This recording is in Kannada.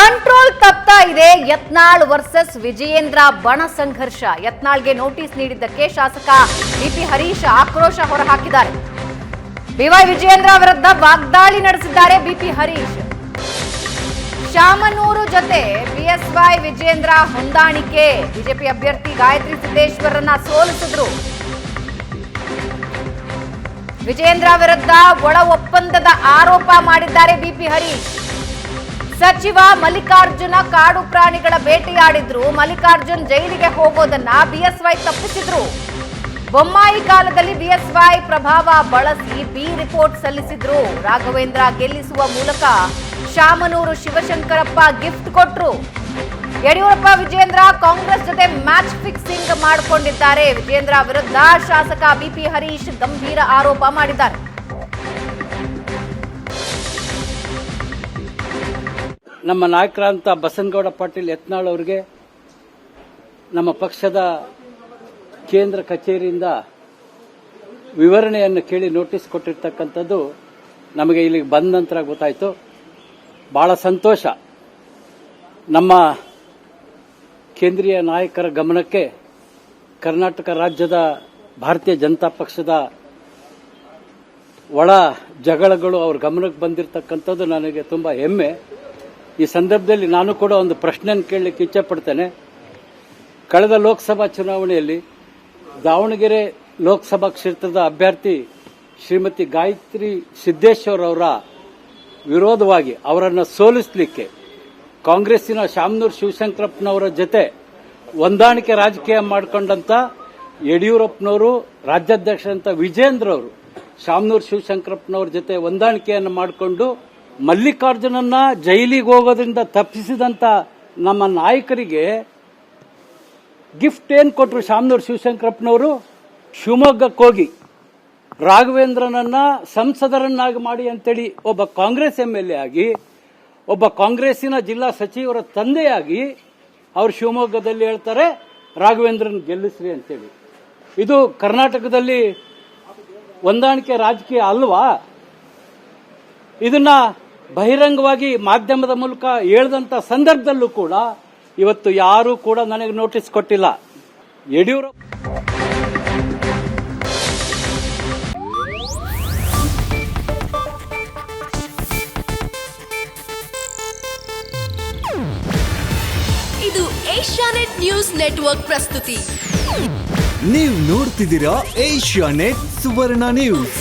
ಕಂಟ್ರೋಲ್ ತಪ್ತಾ ಇದೆ ಯತ್ನಾಳ್ ವರ್ಸಸ್ ವಿಜಯೇಂದ್ರ ಬಣ ಸಂಘರ್ಷ. ಯತ್ನಾಳ್ಗೆ ನೋಟಿಸ್ ನೀಡಿದ್ದಕ್ಕೆ ಶಾಸಕ ಬಿಪಿ ಹರೀಶ್ ಆಕ್ರೋಶ ಹೊರಹಾಕಿದ್ದಾರೆ. ಬಿವೈ ವಿಜಯೇಂದ್ರ ವಿರುದ್ಧ ವಾಗ್ದಾಳಿ ನಡೆಸಿದ್ದಾರೆ ಬಿಪಿ ಹರೀಶ್. ಶಾಮನೂರು ಜೊತೆ ಬಿಎಸ್ವೈ ವಿಜಯೇಂದ್ರ ಹೊಂದಾಣಿಕೆ. ಬಿಜೆಪಿ ಅಭ್ಯರ್ಥಿ ಗಾಯತ್ರಿ ಸಿದ್ದೇಶ್ವರನ್ನ ಸೋಲಿಸಿದ್ರು. ವಿಜಯೇಂದ್ರ ವಿರುದ್ಧ ಒಳ ಒಪ್ಪಂದದ ಆರೋಪ ಮಾಡಿದ್ದಾರೆ ಬಿಪಿ ಹರೀಶ್. ಸಚಿವ ಮಲ್ಲಿಕಾರ್ಜುನ ಕಾಡು ಪ್ರಾಣಿಗಳ ಬೇಟೆಯಾಡಿದ್ರು. ಮಲ್ಲಿಕಾರ್ಜುನ್ ಜೈಲಿಗೆ ಹೋಗೋದನ್ನ ಬಿಎಸ್ವೈ ತಪ್ಪಿಸಿದ್ರು. ಬೊಮ್ಮಾಯಿ ಕಾಲದಲ್ಲಿ ಬಿಎಸ್ವೈ ಪ್ರಭಾವ ಬಳಸಿ ಬಿ ರಿಪೋರ್ಟ್ ಸಲ್ಲಿಸಿದ್ರು. ರಾಘವೇಂದ್ರ ಗೆಲ್ಲಿಸುವ ಮೂಲಕ ಶಾಮನೂರು ಶಿವಶಂಕರಪ್ಪ ಗಿಫ್ಟ್ ಕೊಟ್ರು. ಯಡಿಯೂರಪ್ಪ ವಿಜಯೇಂದ್ರ ಕಾಂಗ್ರೆಸ್ ಜೊತೆ ಮ್ಯಾಚ್ ಫಿಕ್ಸಿಂಗ್ ಮಾಡಿಕೊಂಡಿದ್ದಾರೆ. ವಿಜಯೇಂದ್ರ ವಿರುದ್ಧ ಶಾಸಕ ಬಿಪಿ ಹರೀಶ್ ಗಂಭೀರ ಆರೋಪ ಮಾಡಿದ್ದಾರೆ. ನಮ್ಮ ನಾಯಕರಂತ ಬಸನಗೌಡ ಪಾಟೀಲ್ ಯತ್ನಾಳ್ ಅವರಿಗೆ ನಮ್ಮ ಪಕ್ಷದ ಕೇಂದ್ರ ಕಚೇರಿಯಿಂದ ವಿವರಣೆಯನ್ನು ಕೇಳಿ ನೋಟಿಸ್ ಕೊಟ್ಟಿರ್ತಕ್ಕಂಥದ್ದು ನಮಗೆ ಇಲ್ಲಿಗೆ ಬಂದ ನಂತರ ಗೊತ್ತಾಯಿತು. ಬಹಳ ಸಂತೋಷ. ನಮ್ಮ ಕೇಂದ್ರೀಯ ನಾಯಕರ ಗಮನಕ್ಕೆ ಕರ್ನಾಟಕ ರಾಜ್ಯದ ಭಾರತೀಯ ಜನತಾ ಪಕ್ಷದ ಒಳ ಜಗಳಗಳು ಅವ್ರ ಗಮನಕ್ಕೆ ಬಂದಿರತಕ್ಕಂಥದ್ದು ನನಗೆ ತುಂಬಾ ಹೆಮ್ಮೆ. ಈ ಸಂದರ್ಭದಲ್ಲಿ ನಾನು ಕೂಡ ಒಂದು ಪ್ರಶ್ನೆಯನ್ನು ಕೇಳಲಿಕ್ಕೆ ಇಚ್ಛೆಪಡ್ತೇನೆ. ಕಳೆದ ಲೋಕಸಭಾ ಚುನಾವಣೆಯಲ್ಲಿ ದಾವಣಗೆರೆ ಲೋಕಸಭಾ ಕ್ಷೇತ್ರದ ಅಭ್ಯರ್ಥಿ ಶ್ರೀಮತಿ ಗಾಯತ್ರಿ ಸಿದ್ದೇಶ್ವರ್ ಅವರ ವಿರೋಧವಾಗಿ ಅವರನ್ನು ಸೋಲಿಸಲಿಕ್ಕೆ ಕಾಂಗ್ರೆಸ್ಸಿನ ಶಾಮನೂರು ಶಿವಶಂಕರಪ್ಪನವರ ಜೊತೆ ಹೊಂದಾಣಿಕೆ ರಾಜಕೀಯ ಮಾಡಿಕೊಂಡಂತ ಯಡಿಯೂರಪ್ಪನವರು, ರಾಜ್ಯಾಧ್ಯಕ್ಷರಂತ ವಿಜಯೇಂದ್ರ ಅವರು ಶಾಮನೂರು ಶಿವಶಂಕರಪ್ಪನವರ ಜೊತೆ ಹೊಂದಾಣಿಕೆಯನ್ನು ಮಾಡಿಕೊಂಡು ಮಲ್ಲಿಕಾರ್ಜುನನ್ನ ಜೈಲಿಗೆ ಹೋಗೋದ್ರಿಂದ ತಪ್ಪಿಸಿದಂತ ನಮ್ಮ ನಾಯಕರಿಗೆ ಗಿಫ್ಟ್ ಏನ್ ಕೊಟ್ಟರು? ಶಾಮನೂರು ಶಿವಶಂಕರಪ್ಪನವರು ಶಿವಮೊಗ್ಗಕ್ಕೆ ಹೋಗಿ ರಾಘವೇಂದ್ರನನ್ನ ಸಂಸದರನ್ನಾಗಿ ಮಾಡಿ ಅಂತೇಳಿ ಒಬ್ಬ ಕಾಂಗ್ರೆಸ್ ಎಂಎಲ್ಎ ಆಗಿ, ಒಬ್ಬ ಕಾಂಗ್ರೆಸ್ಸಿನ ಜಿಲ್ಲಾ ಸಚಿವರ ತಂದೆಯಾಗಿ ಅವರು ಶಿವಮೊಗ್ಗದಲ್ಲಿ ಹೇಳ್ತಾರೆ ರಾಘವೇಂದ್ರನ್ ಗೆಲ್ಲಿಸ್ರಿ ಅಂತೇಳಿ. ಇದು ಕರ್ನಾಟಕದಲ್ಲಿ ಹೊಂದಾಣಿಕೆ ರಾಜಕೀಯ ಅಲ್ವಾ? ಇದನ್ನ ಬಹಿರಂಗವಾಗಿ ಮಾಧ್ಯಮದ ಮೂಲಕ ಹೇಳಿದಂತ ಸಂದರ್ಭದಲ್ಲೂ ಕೂಡ ಇವತ್ತು ಯಾರೂ ಕೂಡ ನನಗೆ ನೋಟಿಸ್ ಕೊಟ್ಟಿಲ್ಲ. ಯಡಿಯೂರಪ್ಪ ಇದು ಏಷ್ಯಾನೆಟ್ ನ್ಯೂಸ್ ನೆಟ್ವರ್ಕ್ ಪ್ರಸ್ತುತಿ. ನೀವು ನೋಡ್ತಿದ್ದೀರಾ ಏಷ್ಯಾನೆಟ್ ಸುವರ್ಣ ನ್ಯೂಸ್.